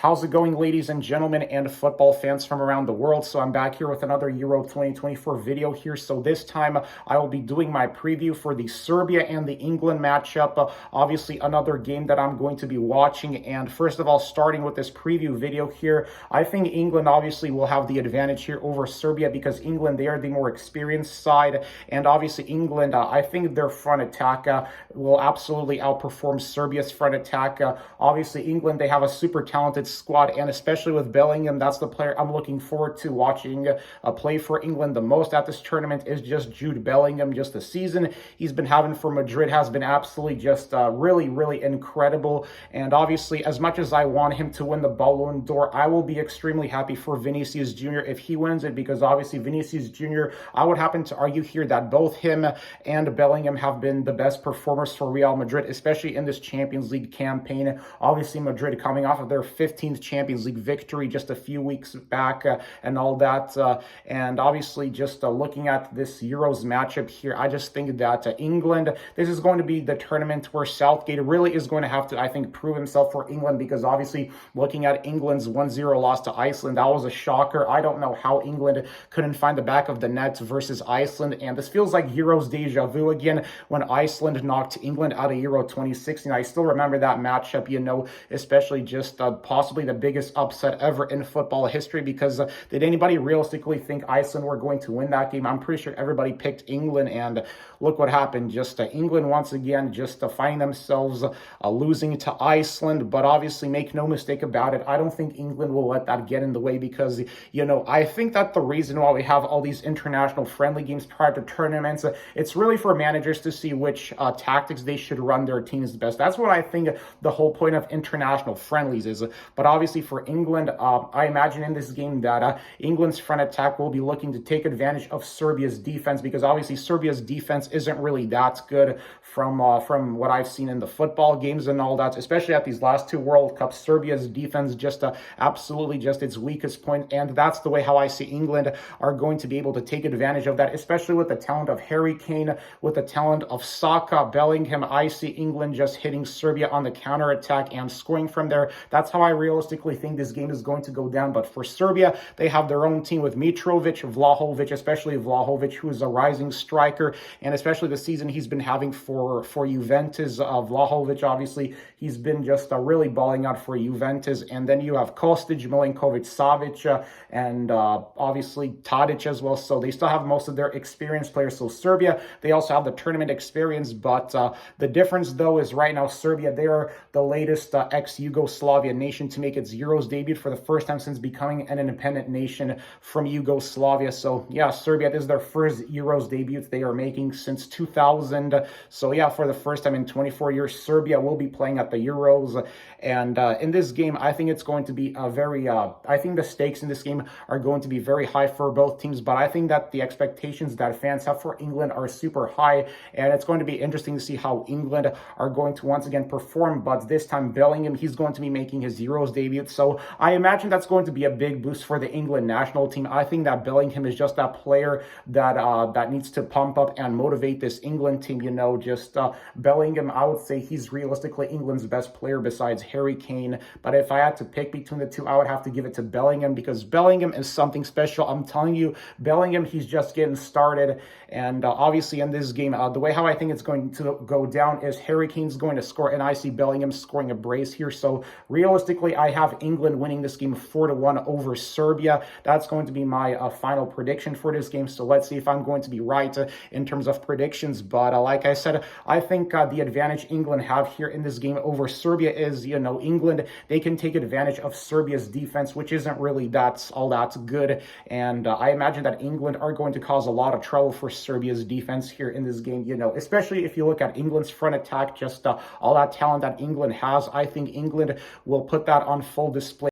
How's it going, ladies and gentlemen, and football fans from around the world? So I'm back here with another Euro 2024 video here. So this time I will be doing my preview for the Serbia and the England matchup. Obviously, another game that I'm going to be watching. And first of all, starting with this preview video here, I think England obviously will have the advantage here over Serbia because England, they are the more experienced side. And obviously, England, I think their front attack will absolutely outperform Serbia's front attack. Obviously, England, they have a super talented squad, and especially with Bellingham, that's the player I'm looking forward to watching play for England the most at this tournament is just Jude Bellingham. Just the season he's been having for Madrid has been absolutely just really incredible. And obviously, as much as I want him to win the Ballon d'Or, I will be extremely happy for Vinicius Jr. if he wins it, because obviously Vinicius Jr., I would happen to argue here that both him and Bellingham have been the best performers for Real Madrid, especially in this Champions League campaign. Obviously, Madrid coming off of their 15th Champions League victory just a few weeks back and all that. And obviously, just looking at this Euros matchup here, I just think that England, this is going to be the tournament where Southgate really is going to have to, I think, prove himself for England, because obviously looking at England's 1-0 loss to Iceland, that was a shocker. I don't know how England couldn't find the back of the net versus Iceland. And this feels like Euros deja vu again when Iceland knocked England out of Euro 2016. I still remember that matchup, especially just possibly the biggest upset ever in football history, because did anybody realistically think Iceland were going to win that game? I'm pretty sure everybody picked England, and look what happened. Just England once again just finding themselves losing to Iceland. But obviously, make no mistake about it, I don't think England will let that get in the way, because I think that the reason why we have all these international friendly games prior to tournaments, it's really for managers to see which tactics they should run their teams best. That's what I think the whole point of international friendlies is. But obviously for England, I imagine in this game that England's front attack will be looking to take advantage of Serbia's defense, because obviously Serbia's defense isn't really that good from what I've seen in the football games and all that, especially at these last two World Cups. Serbia's defense just absolutely just its weakest point, and that's the way how I see England are going to be able to take advantage of that, especially with the talent of Harry Kane, with the talent of Saka, Bellingham. I see England just hitting Serbia on the counter attack and scoring from there. That's how I realistically think this game is going to go down. But for Serbia, they have their own team with Mitrovic, Vlahovic, especially Vlahovic, who is a rising striker, and especially the season he's been having for Juventus. Vlahovic, obviously, he's been just really balling out for Juventus. And then you have Kostic, Milinkovic, Savic, and obviously Tadic as well. So they still have most of their experienced players. So Serbia, they also have the tournament experience. But the difference, though, is right now Serbia, they are the latest ex-Yugoslavia nation to make its Euros debut for the first time since becoming an independent nation from Yugoslavia. So yeah, Serbia, this is their first Euros debut they are making since 2000. So yeah, for the first time in 24 years, Serbia will be playing at the Euros. And in this game, I think it's going to be a very, I think the stakes in this game are going to be very high for both teams. But I think that the expectations that fans have for England are super high. And it's going to be interesting to see how England are going to once again perform. But this time, Bellingham, he's going to be making his Euros debut. So I imagine that's going to be a big boost for the England national team. I think that Bellingham is just that player that needs to pump up and motivate this England team. Bellingham, I would say he's realistically England's best player besides Harry Kane. But if I had to pick between the two, I would have to give it to Bellingham, because Bellingham is something special. I'm telling you, Bellingham, he's just getting started. And obviously in this game, the way how I think it's going to go down is Harry Kane's going to score, and I see Bellingham scoring a brace here. So realistically, I have England winning this game 4-1 over Serbia. That's going to be my final prediction for this game. So let's see if I'm going to be right in terms of predictions. But like I said, I think the advantage England have here in this game over Serbia is, England, they can take advantage of Serbia's defense, which isn't really all that good. And I imagine that England are going to cause a lot of trouble for Serbia's defense here in this game, especially if you look at England's front attack, just all that talent that England has. I think England will put that on full display